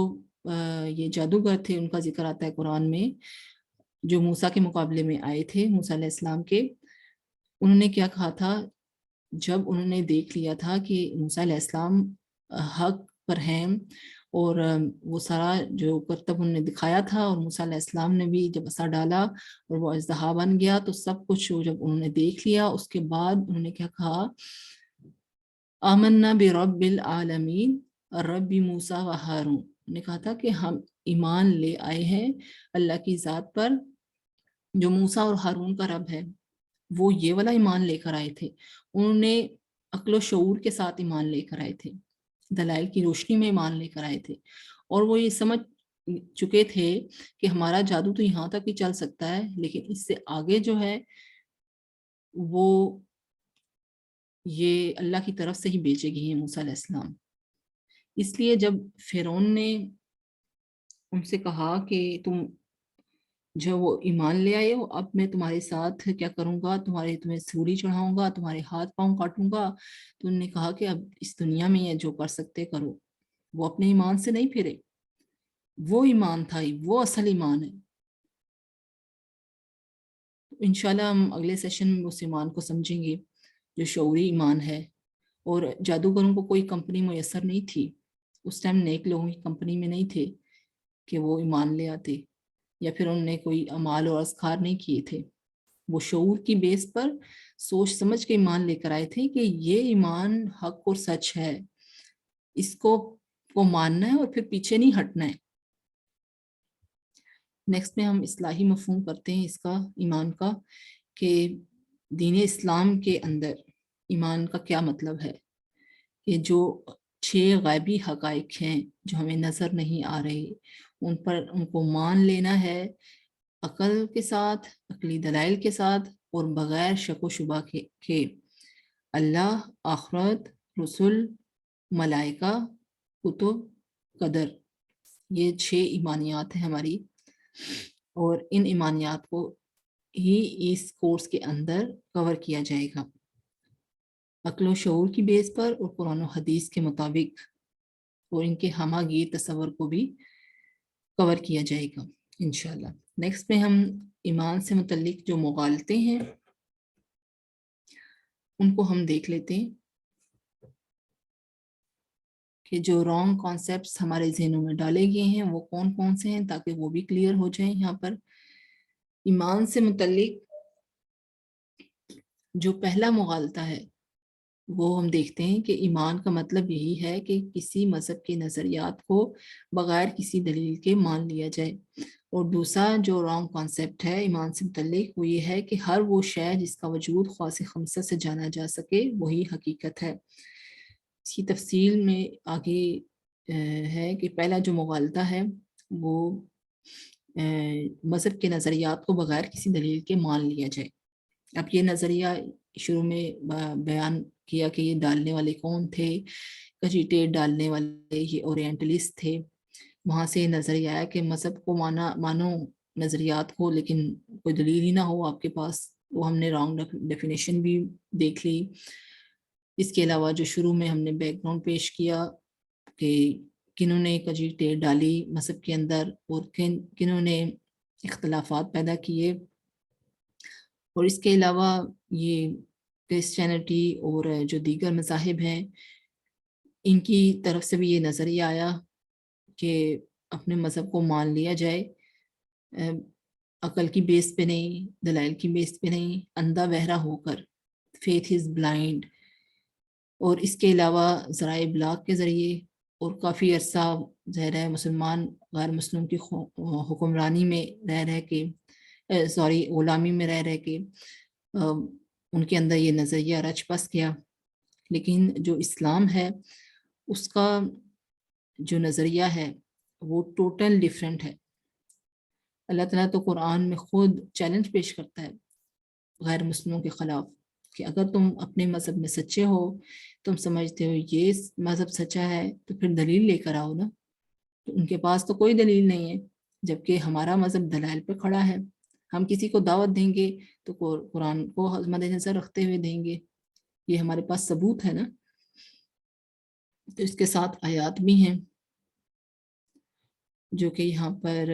یہ جادوگر تھے ان کا ذکر آتا ہے قرآن میں، جو موسیٰ کے مقابلے میں آئے تھے، موسیٰ علیہ السلام کے، انہوں نے کیا کہا تھا جب انہوں نے دیکھ لیا تھا کہ موسیٰ علیہ السلام حق پر ہیں، اور وہ سارا جو کرتب انہوں نے دکھایا تھا، اور موسیٰ علیہ السلام نے بھی جب اثر ڈالا اور وہ اژدہا بن گیا، تو سب کچھ جب انہوں نے دیکھ لیا، اس کے بعد انہوں نے کیا کہا، آمنا برب العالمین رب موسیٰ و ہارون، نے کہا تھا کہ ہم ایمان لے آئے ہیں اللہ کی ذات پر جو موسیٰ اور ہارون کا رب ہے۔ وہ یہ والا ایمان لے کر آئے تھے، انہوں نے عقل و شعور کے ساتھ ایمان لے کر آئے تھے، دلائل کی روشنی میں ایمان لے کر آئے تھے، اور وہ یہ سمجھ چکے تھے کہ ہمارا جادو تو یہاں تک ہی چل سکتا ہے، لیکن اس سے آگے جو ہے وہ یہ اللہ کی طرف سے ہی بیچے گئے ہیں موسیٰ علیہ السلام۔ اس لیے جب فرعون نے ان سے کہا کہ تم جو وہ ایمان لے آئے ہو، اب میں تمہارے ساتھ کیا کروں گا، تمہیں سولی چڑھاؤں گا، تمہارے ہاتھ پاؤں کاٹوں گا، تو انہوں نے کہا کہ اب اس دنیا میں یہ جو کر سکتے کرو۔ وہ اپنے ایمان سے نہیں پھرے، وہ ایمان تھا، وہ اصل ایمان ہے۔ انشاءاللہ ہم اگلے سیشن میں اس ایمان کو سمجھیں گے جو شعوری ایمان ہے۔ اور جادوگروں کو کوئی کمپنی میسر نہیں تھی اس ٹائم، نیک لوگوں کی کمپنی میں نہیں تھے کہ وہ ایمان لے آتے، یا پھر انہوں نے کوئی اعمال اور اذکار نہیں کیے تھے۔ وہ شعور کی بیس پر سوچ سمجھ کے ایمان لے کر آئے تھے کہ یہ ایمان حق اور سچ ہے، اس کو ماننا ہے اور پھر پیچھے نہیں ہٹنا ہے۔ نیکسٹ میں ہم اصلاحی مفہوم کرتے ہیں اس کا، ایمان کا، کہ دین اسلام کے اندر ایمان کا کیا مطلب ہے، کہ جو 6 غیبی حقائق ہیں جو ہمیں نظر نہیں آ رہے، ان کو مان لینا ہے عقل کے ساتھ، عقلی دلائل کے ساتھ، اور بغیر شک و شبہ کے اللہ، آخرت، رسول، ملائکہ، کتب، قدر، یہ 6 ایمانیات ہیں ہماری، اور ان ایمانیات کو ہی اس کورس کے اندر کور کیا جائے گا عقل و شعور کی بیس پر اور قرآن و حدیث کے مطابق، اور ان کے ہمہ گیر تصور کو بھی کور کیا جائے گا انشاءاللہ۔ نیکسٹ میں ہم ایمان سے متعلق جو مغالطے ہیں ان کو ہم دیکھ لیتے ہیں، کہ جو رانگ کانسیپٹس ہمارے ذہنوں میں ڈالے گئے ہیں وہ کون کون سے ہیں، تاکہ وہ بھی کلیئر ہو جائیں۔ یہاں پر ایمان سے متعلق جو پہلا مغالطہ ہے وہ ہم دیکھتے ہیں کہ ایمان کا مطلب یہی ہے کہ کسی مذہب کے نظریات کو بغیر کسی دلیل کے مان لیا جائے۔ اور دوسرا جو رانگ کانسیپٹ ہے ایمان سے متعلق وہ یہ ہے کہ ہر وہ شے جس کا وجود خواص خمسہ سے جانا جا سکے وہی حقیقت ہے۔ اس کی تفصیل میں آگے ہے کہ پہلا جو مغالطہ ہے وہ مذہب کے نظریات کو بغیر کسی دلیل کے مان لیا جائے۔ اب یہ نظریہ شروع میں بیان کیا کہ یہ ڈالنے والے کون تھے، کجیٹے ڈالنے والے یہ اورینٹلسٹ تھے، وہاں سے نظریہ آیا کہ مذہب کو مانو نظریات کو، لیکن کوئی دلیل ہی نہ ہو آپ کے پاس. وہ ہم نے رانگ ڈیفینیشن بھی دیکھ لی. اس کے علاوہ جو شروع میں ہم نے بیک گراؤنڈ پیش کیا کہ کنہوں نے کجیٹے ڈالی مذہب کے اندر اور کنہوں نے اختلافات پیدا کیے. اور اس کے علاوہ یہ کرسچینٹی اور جو دیگر مذاہب ہیں ان کی طرف سے بھی یہ نظریہ آیا کہ اپنے مذہب کو مان لیا جائے، عقل کی بیس پہ نہیں، دلائل کی بیس پہ نہیں، اندھا بہرا ہو کر. Faith is blind. اور اس کے علاوہ ذرائع ابلاغ کے ذریعے اور کافی عرصہ ظاہر ہے مسلمان غیر مسلم کی حکمرانی میں رہ کے غلامی میں رہ کے ان کے اندر یہ نظریہ رچ بس گیا. لیکن جو اسلام ہے اس کا جو نظریہ ہے وہ ٹوٹل ڈیفرنٹ ہے. اللہ تعالیٰ تو قرآن میں خود چیلنج پیش کرتا ہے غیر مسلموں کے خلاف کہ اگر تم اپنے مذہب میں سچے ہو، تم سمجھتے ہو یہ مذہب سچا ہے، تو پھر دلیل لے کر آؤ نا. تو ان کے پاس تو کوئی دلیل نہیں ہے، جبکہ ہمارا مذہب دلائل پہ کھڑا ہے. ہم کسی کو دعوت دیں گے تو قرآن کو مد نظر رکھتے ہوئے دیں گے، یہ ہمارے پاس ثبوت ہے نا. تو اس کے ساتھ آیات بھی ہیں جو کہ یہاں پر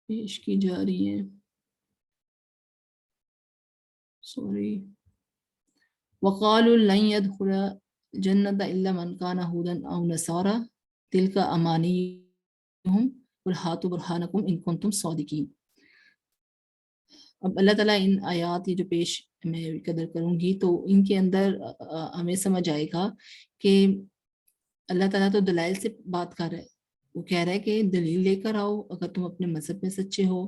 پیش کی جا رہی ہیں. وَقَالُوا لَن يَدْخُلَ الْجَنَّةَ إِلَّا مَنْ كَانَ هُودًا أَوْ نَصَارَىٰ تِلْكَ أَمَانِيُّهُمْ قُلْ هَاتُوا بُرْهَانَكُمْ إِن كُنتُمْ صَادِقِينَ. اب اللہ تعالیٰ ان آیات یہ جو پیش میں قدر کروں گی تو ان کے اندر ہمیں سمجھ آئے گا کہ اللہ تعالیٰ تو دلائل سے بات کر رہا ہے. وہ کہہ رہا ہے کہ دلیل لے کر آؤ اگر تم اپنے مذہب میں سچے ہو.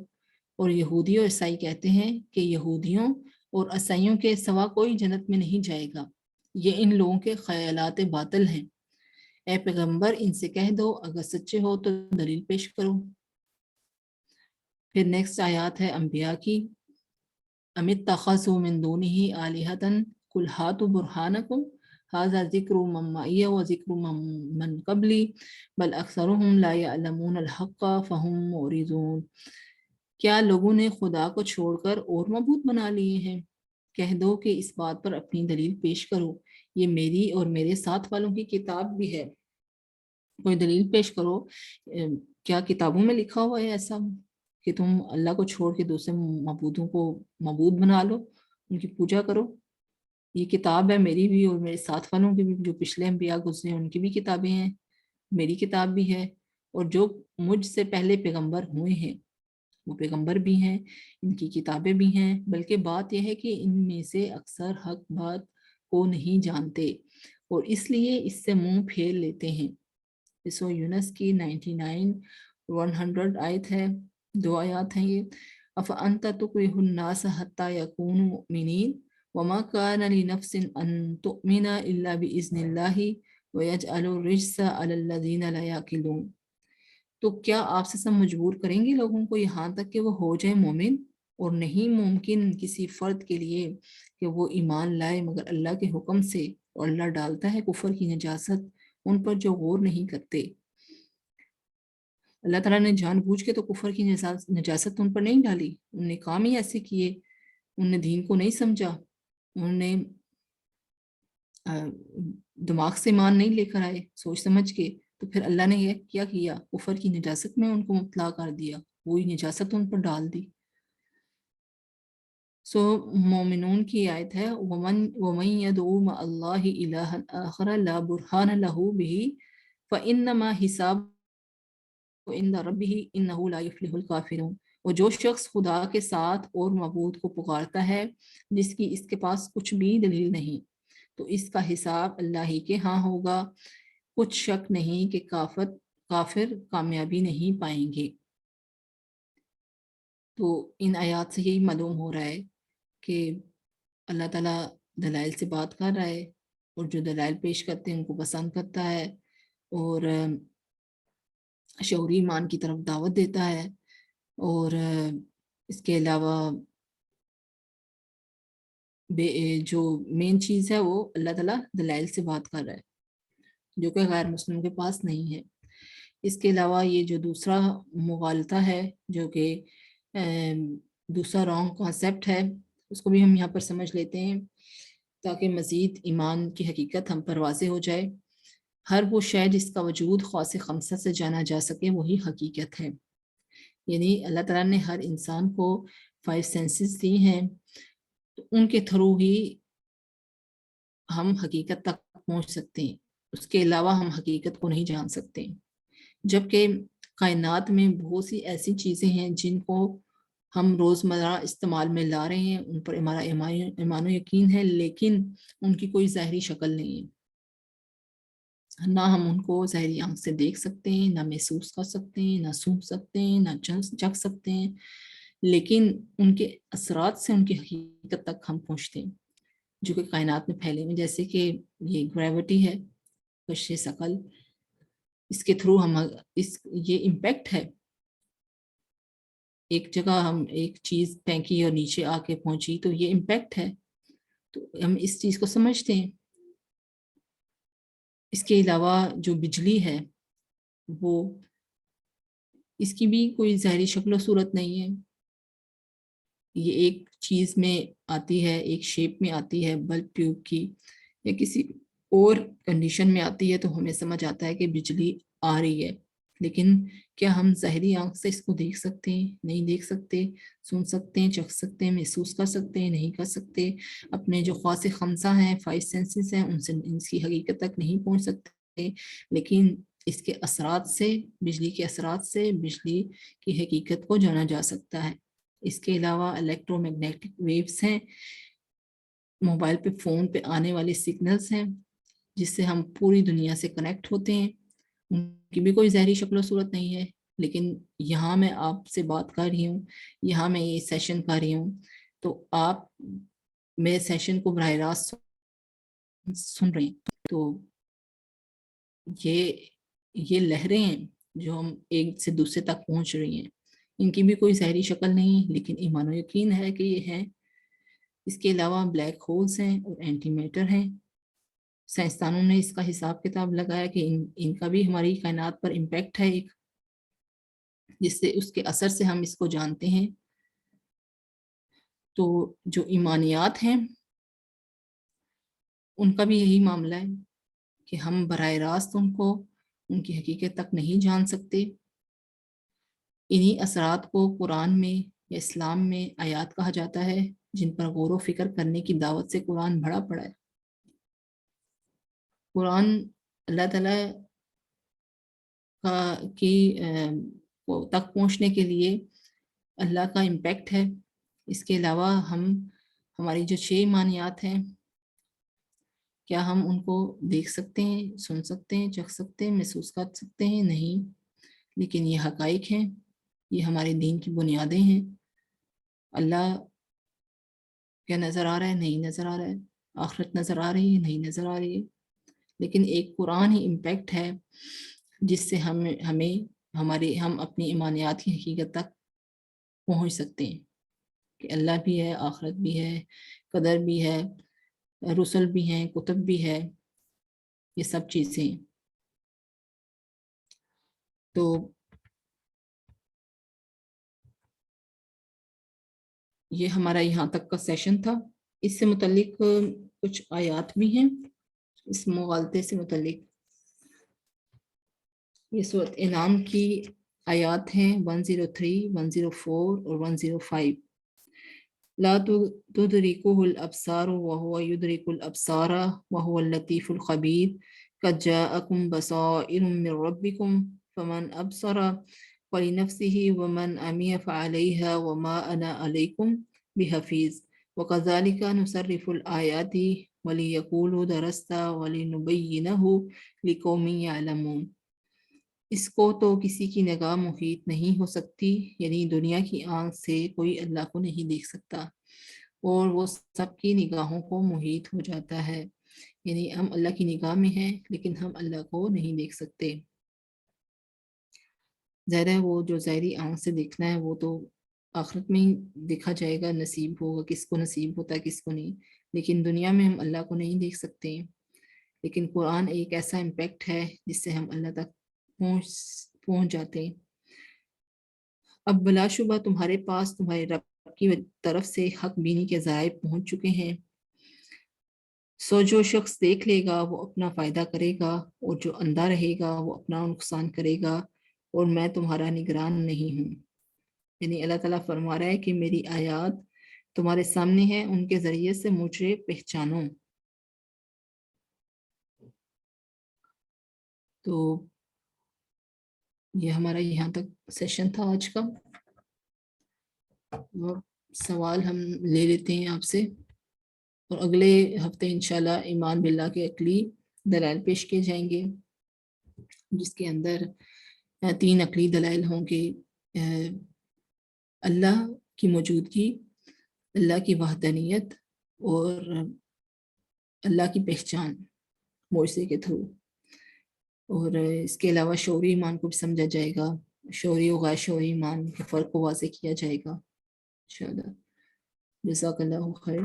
اور یہودی اور عیسائی کہتے ہیں کہ یہودیوں اور عیسائیوں کے سوا کوئی جنت میں نہیں جائے گا، یہ ان لوگوں کے خیالات باطل ہیں. اے پیغمبر ان سے کہہ دو اگر سچے ہو تو دلیل پیش کرو. پھر نیکسٹ آیات ہے انبیاء کی. ام اتخذوا من دونه آلهة قل هاتوا برهانكم هذا ذکر من معي وذکر من قبلی بل اکثرهم لا يعلمون الحق فهم معرضون. کیا لوگوں نے خدا کو چھوڑ کر اور معبود بنا لیے ہیں؟ کہہ دو کہ اس بات پر اپنی دلیل پیش کرو، یہ میری اور میرے ساتھ والوں کی کتاب بھی ہے. کوئی دلیل پیش کرو. کیا کتابوں میں لکھا ہوا ہے ایسا کہ تم اللہ کو چھوڑ کے دوسرے معبودوں کو معبود بنا لو، ان کی پوجا کرو؟ یہ کتاب ہے میری بھی اور میرے ساتھ والوں کی بھی، جو پچھلے انبیاء گزرے ان کی بھی کتابیں ہیں، میری کتاب بھی ہے، اور جو مجھ سے پہلے پیغمبر ہوئے ہیں وہ پیغمبر بھی ہیں، ان کی کتابیں بھی ہیں. بلکہ بات یہ ہے کہ ان میں سے اکثر حق بات کو نہیں جانتے اور اس لیے اس سے منہ پھیر لیتے ہیں. سو یونس کی 99 100 آیت ہے، 2 آیات ہیں یہ. افانت تکرہ الناس حتی یکونوا مؤمنین وما کان لنفس ان تؤمن الا باذن اللہ ویجعل الرجس علی الذین لا یعقلون. تو کیا آپ سے سب مجبور کریں گے لوگوں کو یہاں تک کہ وہ ہو جائیں مومن؟ اور نہیں ممکن کسی فرد کے لیے کہ وہ ایمان لائے مگر اللہ کے حکم سے، اور اللہ ڈالتا ہے کفر کی نجاست ان پر جو غور نہیں کرتے. اللہ تعالیٰ نے جان بوجھ کے تو کفر کی نجاست ان پر نہیں ڈالی، انہوں نے کام ہی ایسے کیے، انہوں نے دین کو نہیں سمجھا، انہوں نے دماغ سے ایمان نہیں لے کر آئے سوچ سمجھ کے. تو پھر اللہ نے یہ کیا کیا؟ کفر کی نجاست میں ان کو مبتلا کر دیا، وہی نجاست ان پر ڈال دی. سو مومنون کی آیت ہے وَمَن يَدْعُو مَعَ اللَّهِ إِلَٰهًا آخَرَ لَا بُرْهَانَ لَهُ بِهِ فَإِنَّمَا حِسَابُهُ عِندَ رَبِّهِ إِنَّهُ لَا يُفْلِحُ الْكَافِرُونَ. اور جو شخص خدا کے ساتھ اور معبود کو پکارتا ہے جس کی اس کے پاس کچھ بھی دلیل نہیں، تو اس کا حساب اللہ ہی کے ہاں ہوگا. کچھ شک نہیں کہ کافر کامیابی نہیں پائیں گے. تو ان آیات سے یہی معلوم ہو رہا ہے کہ اللہ تعالیٰ دلائل سے بات کر رہا ہے اور جو دلائل پیش کرتے ہیں ان کو پسند کرتا ہے اور شعوری ایمان کی طرف دعوت دیتا ہے. اور اس کے علاوہ جو مین چیز ہے وہ اللہ تعالیٰ دلائل سے بات کر رہا ہے. جو کہ غیر مسلم کے پاس نہیں ہے۔ اس کے علاوہ یہ جو دوسرا مغالطہ ہے، جو کہ دوسرا رانگ کانسیپٹ ہے، اس کو بھی ہم یہاں پر سمجھ لیتے ہیں تاکہ مزید ایمان کی حقیقت ہم پر واضح ہو جائے۔ ہر وہ شے جس کا وجود خواص خمسہ سے جانا جا سکے وہی حقیقت ہے، یعنی اللہ تعالیٰ نے ہر انسان کو 5 سینسز دی ہیں، تو ان کے تھرو ہی ہم حقیقت تک پہنچ سکتے ہیں، اس کے علاوہ ہم حقیقت کو نہیں جان سکتے۔ جبکہ کائنات میں بہت سی ایسی چیزیں ہیں جن کو ہم روزمرہ استعمال میں لا رہے ہیں، ان پر ہمارا ایمان و یقین ہے، لیکن ان کی کوئی ظاہری شکل نہیں ہے۔ نہ ہم ان کو ظاہری آنکھ سے دیکھ سکتے ہیں، نہ محسوس کر سکتے ہیں، نہ سونگھ سکتے ہیں، نہ چکھ سکتے ہیں، لیکن ان کے اثرات سے ان کی حقیقت تک ہم پہنچتے ہیں جو کہ کائنات میں پھیلے ہوئے، جیسے کہ یہ گریوٹی ہے، کشش ثقل، اس کے تھرو ہم یہ امپیکٹ ہے، ایک جگہ ہم ایک چیز پھینکی اور نیچے آ کے پہنچی تو یہ امپیکٹ ہے، تو ہم اس چیز کو سمجھتے ہیں۔ اس کے علاوہ جو بجلی ہے وہ اس کی بھی کوئی ظاہری شکل و صورت نہیں ہے، یہ ایک چیز میں آتی ہے، ایک شیپ میں آتی ہے، بلب ٹیوب کی یا کسی اور کنڈیشن میں آتی ہے تو ہمیں سمجھ آتا ہے کہ بجلی آ رہی ہے، لیکن کیا ہم ظاہری آنکھ سے اس کو دیکھ سکتے ہیں؟ نہیں دیکھ سکتے۔ سن سکتے ہیں، چکھ سکتے ہیں، محسوس کر سکتے ہیں؟ نہیں کر سکتے۔ اپنے جو خواص خمسہ ہیں، 5 سینسز ہیں، ان سے ان کی حقیقت تک نہیں پہنچ سکتے، لیکن اس کے اثرات سے، بجلی کے اثرات سے بجلی کی حقیقت کو جانا جا سکتا ہے۔ اس کے علاوہ الیکٹرو میگنیٹک ویوز ہیں، موبائل پہ، فون پہ آنے والے سگنلز ہیں جس سے ہم پوری دنیا سے کنیکٹ ہوتے ہیں، ان کی بھی کوئی ظاہری شکل و صورت نہیں ہے، لیکن یہاں میں آپ سے بات کر رہی ہوں، یہاں میں یہ سیشن کر رہی ہوں، تو آپ میرے سیشن کو براہ راست سن رہے ہیں، تو یہ لہریں ہیں جو ہم ایک سے دوسرے تک پہنچ رہی ہیں، ان کی بھی کوئی ظاہری شکل نہیں، لیکن ایمان و یقین ہے کہ یہ ہیں۔ اس کے علاوہ بلیک ہولز ہیں اور اینٹی میٹر ہیں، سائنسدانوں نے اس کا حساب کتاب لگایا کہ ان کا بھی ہماری کائنات پر امپیکٹ ہے ایک، جس سے اس کے اثر سے ہم اس کو جانتے ہیں۔ تو جو ایمانیات ہیں ان کا بھی یہی معاملہ ہے کہ ہم براہ راست ان کو، ان کی حقیقت تک نہیں جان سکتے۔ انہی اثرات کو قرآن میں یا اسلام میں آیات کہا جاتا ہے جن پر غور و فکر کرنے کی دعوت سے قرآن بھرا پڑا ہے۔ قرآن اللہ تعالیٰ کی تک پہنچنے کے لیے اللہ کا امپیکٹ ہے۔ اس کے علاوہ ہماری جو 6 ایمانیات ہیں، کیا ہم ان کو دیکھ سکتے ہیں، سن سکتے ہیں، چکھ سکتے ہیں، محسوس کر سکتے ہیں؟ نہیں، لیکن یہ حقائق ہیں، یہ ہمارے دین کی بنیادیں ہیں۔ اللہ کیا نظر آ رہا ہے؟ نہیں نظر آ رہا ہے۔ آخرت نظر آ رہی ہے؟ نہیں نظر آ رہی ہے، لیکن ایک قرآن ہی امپیکٹ ہے جس سے ہم اپنی ایمانیات کی حقیقت تک پہنچ سکتے ہیں کہ اللہ بھی ہے، آخرت بھی ہے، قدر بھی ہے، رسل بھی ہیں، کتب بھی ہے، یہ سب چیزیں۔ تو یہ ہمارا یہاں تک کا سیشن تھا۔ اس سے متعلق کچھ آیات بھی ہیں، اس مغالطے سے متعلق۔ یہ سورۃ انعام کی آیات ہیں 103، 104 اور 105۔ لا تدركه الابصار وهو يدرك الابصار وهو اللطيف الخبير قد جاءكم بصائر من ربكم فمن ابصر فلنفسه ومن عمي فعليها وما انا عليكم بحفيظ وكذلك نصرف الآيات وليقولوا درست ولنبينه لقوم يعلمون۔ اس کو تو کسی کی نگاہ محیط نہیں ہو سکتی، یعنی دنیا کی آنکھ سے کوئی اللہ کو نہیں دیکھ سکتا، اور وہ سب کی نگاہوں کو محیط ہو جاتا ہے، یعنی ہم اللہ کی نگاہ میں ہیں لیکن ہم اللہ کو نہیں دیکھ سکتے۔ ظاہر ہے وہ جو ظاہری آنکھ سے دیکھنا ہے وہ تو آخرت میں ہی دیکھا جائے گا، نصیب ہوگا، کس کو نصیب ہوتا ہے کس کو نہیں، لیکن دنیا میں ہم اللہ کو نہیں دیکھ سکتے۔ لیکن قرآن ایک ایسا امپیکٹ ہے جس سے ہم اللہ تک پہنچ جاتے ہیں۔ اب بلا شبہ تمہارے پاس تمہارے رب کی طرف سے حق بینی کے ذرائع پہنچ چکے ہیں، سو جو شخص دیکھ لے گا وہ اپنا فائدہ کرے گا، اور جو اندھا رہے گا وہ اپنا نقصان کرے گا، اور میں تمہارا نگران نہیں ہوں۔ یعنی اللہ تعالیٰ فرما رہا ہے کہ میری آیات تمہارے سامنے ہیں، ان کے ذریعے سے مجھے پہچانو۔ تو یہ ہمارا یہاں تک سیشن تھا آج کا۔ سوال ہم لے لیتے ہیں آپ سے، اور اگلے ہفتے انشاءاللہ ایمان باللہ کے عقلی دلائل پیش کیے جائیں گے، جس کے اندر 3 عقلی دلائل ہوں گے: اللہ کی موجودگی، اللہ کی وحدانیت، اور اللہ کی پہچان معجزے کے تھرو۔ اور اس کے علاوہ شعوری ایمان کو بھی سمجھا جائے گا، شعوری و غیر شعوری ایمان کے فرق کو واضح کیا جائے گا انشاءاللہ۔ جزاک اللہ خیر۔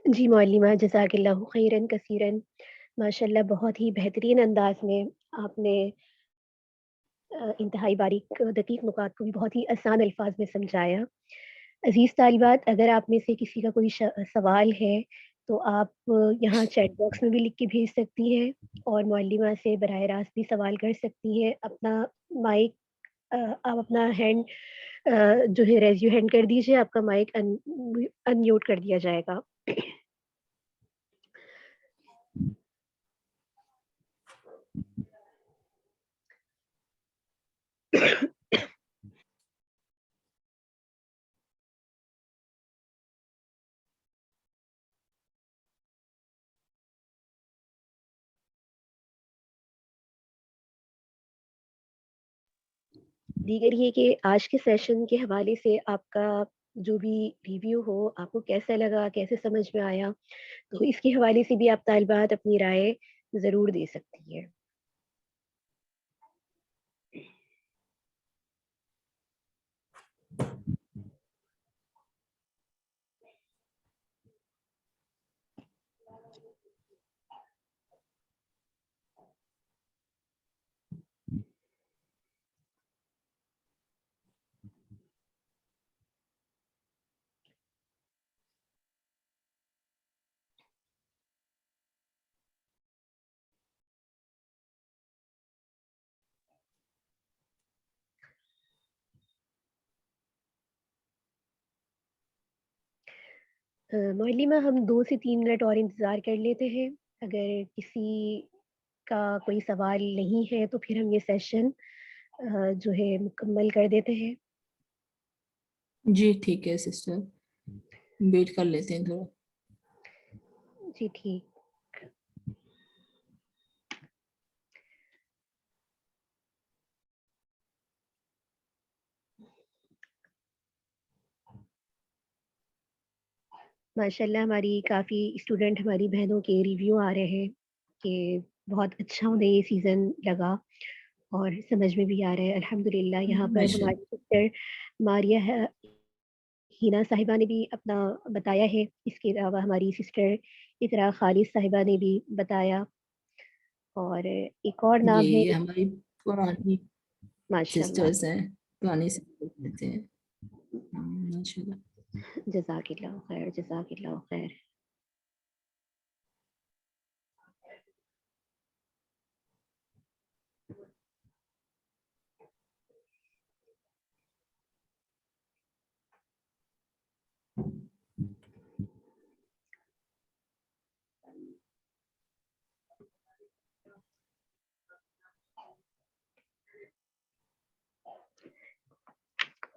جی معلمہ، جزاک اللہ خیراً کثیراً، ماشاءاللہ بہت ہی بہترین انداز میں آپ نے انتہائی باریک دقیق نکات کو بھی بہت ہی آسان الفاظ میں سمجھایا۔ عزیز طالبات، اگر آپ میں سے کسی کا کوئی سوال ہے تو آپ یہاں چیٹ باکس میں بھی لکھ کے بھیج سکتی ہیں، اور معلمہ سے براہ راست بھی سوال کر سکتی ہیں۔ اپنا مائک آپ اپنا ہینڈ جو ہے ریز یو ہینڈ کر دیجیے، آپ کا مائک ان میوٹ کر دیا جائے گا۔ دیگر یہ کہ آج کے سیشن کے حوالے سے آپ کا جو بھی ریویو ہو، آپ کو کیسا لگا، کیسے سمجھ میں آیا، تو اس کے حوالے سے بھی آپ طالبات اپنی رائے ضرور دے سکتی ہیں۔ معلمہ، ہم 2 سے 3 منٹ اور انتظار کر لیتے ہیں۔ اگر کسی کا کوئی سوال نہیں ہے تو پھر ہم یہ سیشن جو ہے مکمل کر دیتے ہیں۔ جی ٹھیک ہے سسٹر، ویٹ کر لیتے ہیں تھوڑا۔ جی ٹھیک۔ ماشاءاللہ ہماری کافی اسٹوڈنٹ، ہماری بہنوں کے ریویو آ رہے ہیں کہ بہت اچھا انہیں یہ سیزن لگا اور سمجھ میں بھی آ رہا ہے الحمدللہ۔ یہاں پر ہماری سسٹر ماریہ ہینا صاحبہ نے بھی اپنا بتایا ہے، اس کے علاوہ ہماری سسٹر اقرا خالد صاحبہ نے بھی بتایا، اور ایک اور نام ہے یہ ہماری پرانی ماشاءاللہ۔ سسٹرز ہیں، پرانی سسٹرز ہیں ماشاءاللہ۔ جزاک اللہ خیر، جزاک اللہ خیر۔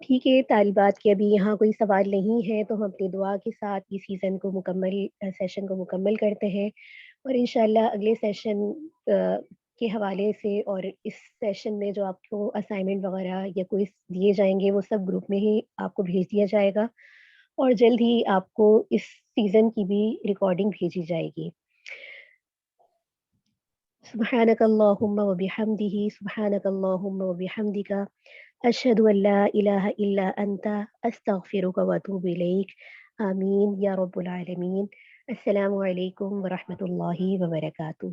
ٹھیک ہے طالبات، کے ابھی یہاں کوئی سوال نہیں ہے تو ہم اپنی دعا کے ساتھ یہ سیزن کو سیشن کو مکمل کرتے ہیں، اور انشاءاللہ اگلے سیشن کے حوالے سے اور اس سیشن میں جو آپ کو اسائنمنٹ وغیرہ یا کوئی دیے جائیں گے وہ سب گروپ میں ہی آپ کو بھیج دیا جائے گا، اور جلد ہی آپ کو اس سیزن کی بھی ریکارڈنگ بھیجی جائے گی۔ سبحانک اللہم وبحمدہ، سبحانک اللہم وبحمدک، اشہد ان لا الہ الا انت، استغفرک واتوب الیک۔ آمین یا رب العالمین۔ السلام علیکم ورحمۃ اللہ وبرکاتہ.